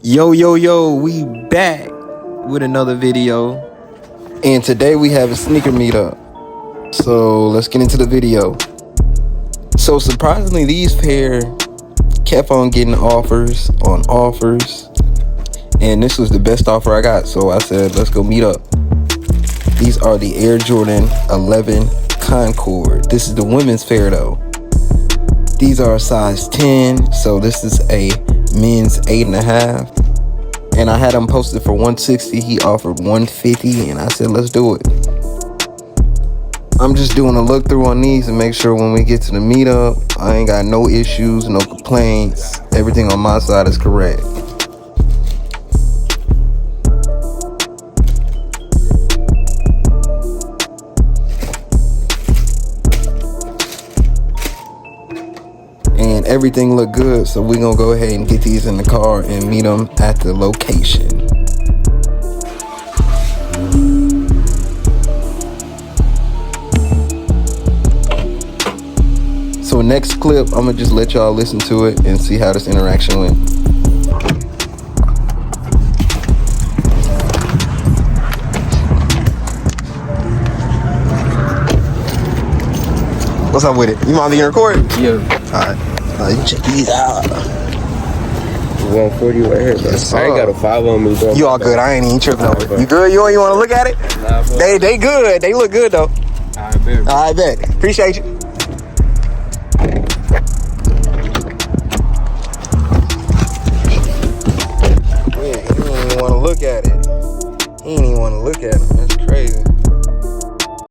Yo, we back with another video. And today we have a sneaker meetup. So let's get into the video. So surprisingly, these pair kept on getting offers on offers. And this was the best offer I got. So I said, let's go meet up. These are the Air Jordan 11 Concord. This is the women's pair though. These are a size 10. So this is a men's 8.5. And I had him posted for 160. He offered 150 and I said, let's do it. I'm just doing a look through on these and make sure when we get to the meetup, I ain't got no issues, no complaints. Everything on my side is correct. And everything looked good, so we're gonna go ahead and get these in the car and meet them at the location. So next clip, I'm gonna just let y'all listen to it and see how this interaction went. What's up with it? You mind being recorded? Yeah. Alright. You check these out. 140 right here, bro. Yes, I ain't got a 5 on me, bro. You all good. I ain't even tripping over it. You good? You want to look at it? Nah, bro. They good. They look good though. I bet. I bet. Appreciate you. Yeah, he didn't even want to look at it. He didn't even want to look at it. That's crazy.